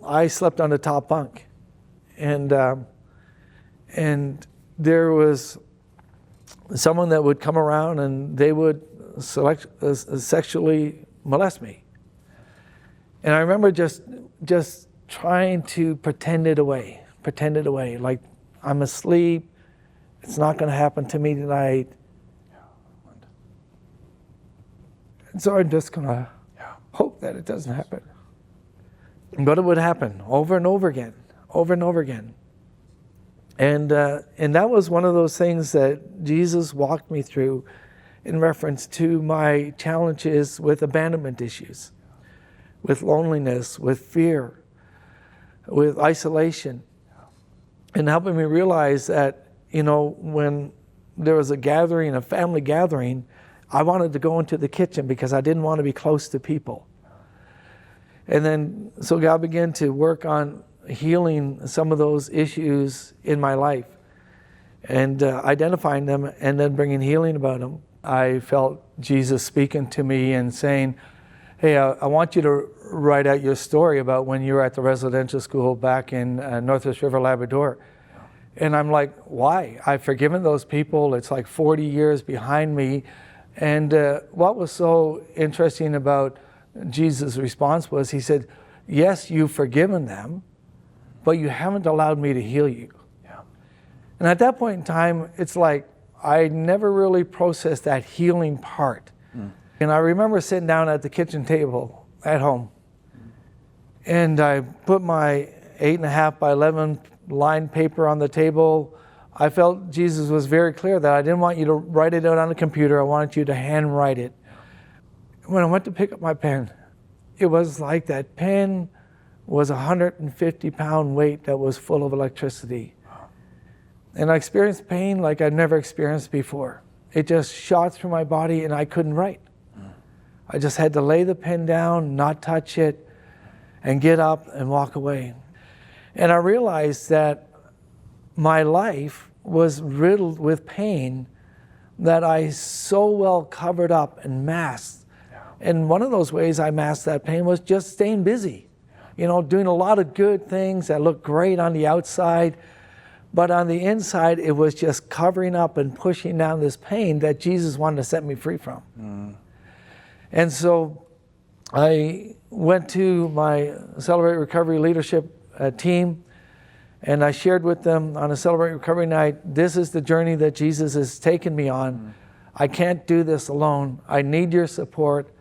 I slept on the top bunk, and there was someone that would come around and they would sexually molest me. And I remember just trying to pretend it away, like I'm asleep, it's not going to happen to me tonight. And so I'm just going to hope that it doesn't happen. But it would happen over and over again. And that was one of those things that Jesus walked me through in reference to my challenges with abandonment issues, with loneliness, with fear, with isolation, and helping me realize that, when there was a family gathering, I wanted to go into the kitchen because I didn't want to be close to people. And then, so God began to work on healing some of those issues in my life and identifying them and then bringing healing about them. I felt Jesus speaking to me and saying, hey, I want you to write out your story about when you were at the residential school back in Northwest River, Labrador. And I'm like, why? I've forgiven those people. It's like 40 years behind me. And what was so interesting about Jesus' response was, he said, yes, you've forgiven them, but you haven't allowed me to heal you. Yeah. And at that point in time, it's like I never really processed that healing part. And I remember sitting down at the kitchen table at home, and I put my 8.5 by 11 lined paper on the table. I felt Jesus was very clear that I didn't want you to write it out on a computer. I wanted you to handwrite it. When I went to pick up my pen, it was like that pen was a 150-pound weight that was full of electricity. And I experienced pain like I'd never experienced before. It just shot through my body and I couldn't write. I just had to lay the pen down, not touch it, and get up and walk away. And I realized that my life was riddled with pain that I so well covered up and masked. And one of those ways I masked that pain was just staying busy. Doing a lot of good things that looked great on the outside, but on the inside it was just covering up and pushing down this pain that Jesus wanted to set me free from. And so I went to my Celebrate Recovery leadership team, and I shared with them on a Celebrate Recovery night, this is the journey that Jesus has taken me on. I can't do this alone. I need your support.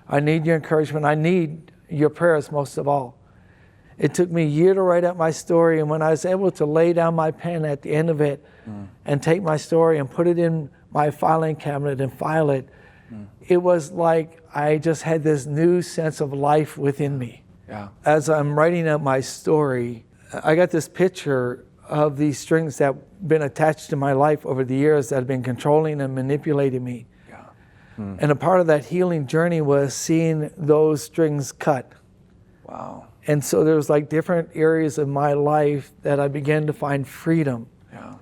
I need your encouragement. I need your prayers most of all. It took me a year to write out my story, and when I was able to lay down my pen at the end of it and take my story and put it in my filing cabinet and file it, it was like I just had this new sense of life within me. Yeah. As I'm writing out my story, I got this picture of these strings that have been attached to my life over the years that have been controlling and manipulating me. Yeah. And a part of that healing journey was seeing those strings cut. Wow. And so there was like different areas of my life that I began to find freedom. Yeah.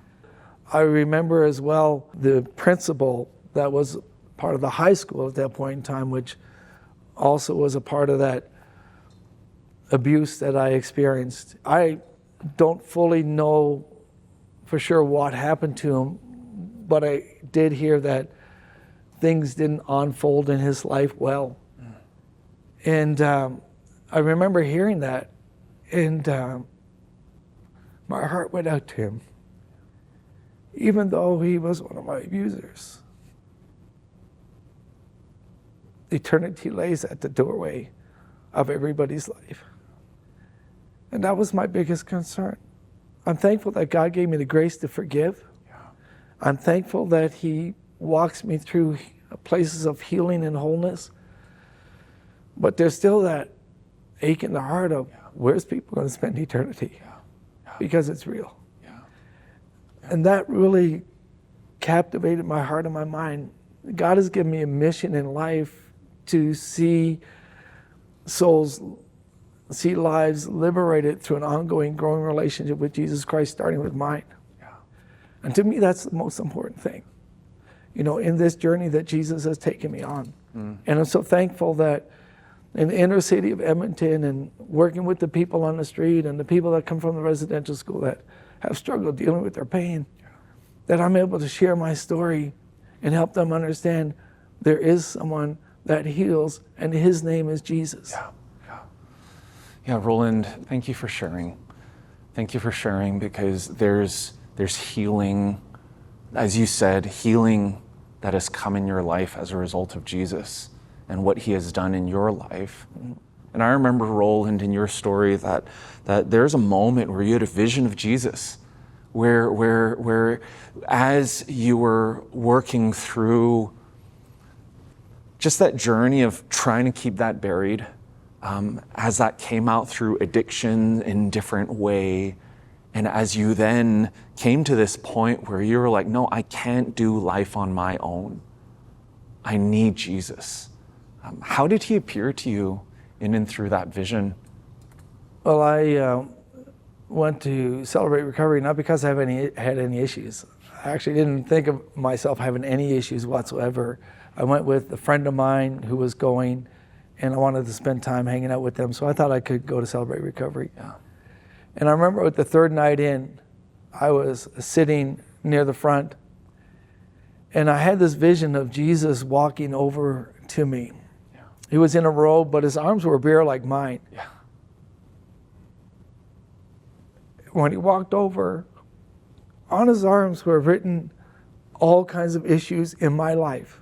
I remember as well the principal that was part of the high school at that point in time, which also was a part of that abuse that I experienced. I don't fully know for sure what happened to him, but I did hear that things didn't unfold in his life well. And I remember hearing that, and my heart went out to him, even though he was one of my abusers. Eternity lays at the doorway of everybody's life. And that was my biggest concern. I'm thankful that God gave me the grace to forgive. Yeah. I'm thankful that He walks me through places of healing and wholeness. But there's still that ache in the heart of where's people going to spend eternity? Yeah. Yeah. Because it's real. Yeah. Yeah. And that really captivated my heart and my mind. God has given me a mission in life to see souls, see lives liberated through an ongoing, growing relationship with Jesus Christ, starting with mine. Yeah. And to me, that's the most important thing, in this journey that Jesus has taken me on. And I'm so thankful that in the inner city of Edmonton and working with the people on the street and the people that come from the residential school that have struggled dealing with their pain, that I'm able to share my story and help them understand there is someone that heals, and his name is Jesus. Yeah, Roland, thank you for sharing. Thank you for sharing, because there's healing, as you said, healing that has come in your life as a result of Jesus and what he has done in your life. And I remember, Roland, in your story that there's a moment where you had a vision of Jesus, where as you were working through just that journey of trying to keep that buried, as that came out through addiction in different way, and as you then came to this point where you were like, no, I can't do life on my own. I need Jesus. How did he appear to you in and through that vision? Well, I went to Celebrate Recovery not because I had any issues. I actually didn't think of myself having any issues whatsoever. I went with a friend of mine who was going, and I wanted to spend time hanging out with them, so I thought I could go to Celebrate Recovery. And I remember with the third night in, I was sitting near the front, and I had this vision of Jesus walking over to me. He was in a robe, but his arms were bare like mine. When he walked over, on his arms were written all kinds of issues in my life.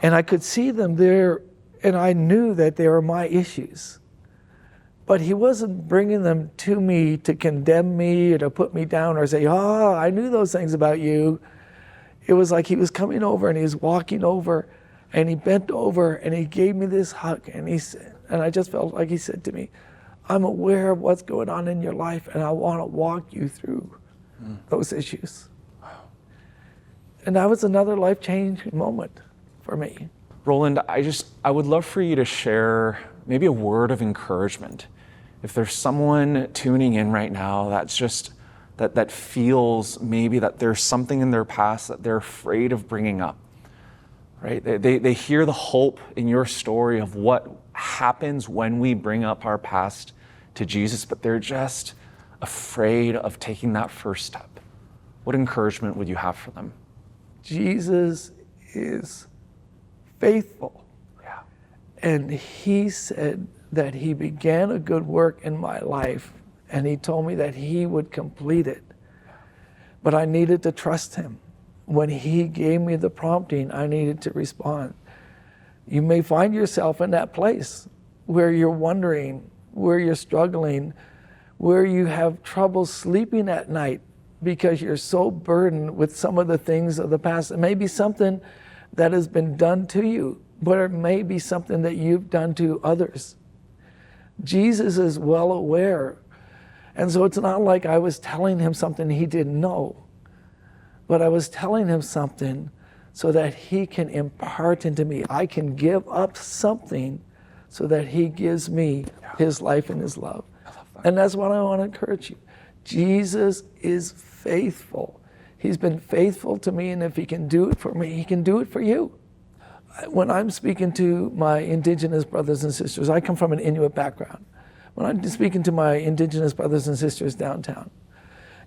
And I could see them there, and I knew that they were my issues. But he wasn't bringing them to me to condemn me or to put me down or say, oh, I knew those things about you. It was like he was coming over and he was walking over, and he bent over and he gave me this hug, and he said, and I just felt like he said to me, I'm aware of what's going on in your life, and I want to walk you through those issues. And that was another life-changing moment for me. Roland, I would love for you to share maybe a word of encouragement. If there's someone tuning in right now that's just, that feels maybe that there's something in their past that they're afraid of bringing up, right? They hear the hope in your story of what happens when we bring up our past to Jesus, but they're just afraid of taking that first step. What encouragement would you have for them? Jesus is faithful. And he said that he began a good work in my life, and he told me that he would complete it. But I needed to trust him. When he gave me the prompting, I needed to respond. You may find yourself in that place where you're wondering, where you're struggling, where you have trouble sleeping at night because you're so burdened with some of the things of the past. It may be something that has been done to you, but it may be something that you've done to others. Jesus is well aware. And so it's not like I was telling him something he didn't know, but I was telling him something so that he can impart into me. I can give up something so that he gives me his life and his love. And that's what I want to encourage you. Jesus is faithful. He's been faithful to me, and if he can do it for me, he can do it for you. When I'm speaking to my Indigenous brothers and sisters, I come from an Inuit background. When I'm speaking to my Indigenous brothers and sisters downtown,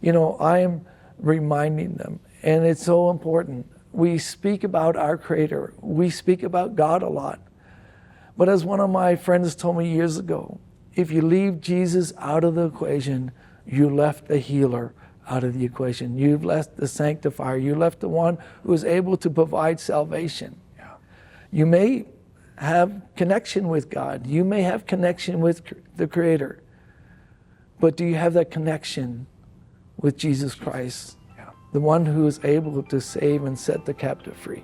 I'm reminding them, and it's so important. We speak about our Creator. We speak about God a lot. But as one of my friends told me years ago, if you leave Jesus out of the equation, you left the healer out of the equation. You've left the sanctifier. You left the one who is able to provide salvation. You may have connection with God. You may have connection with the Creator. But do you have that connection with Jesus Christ, the one who is able to save and set the captive free?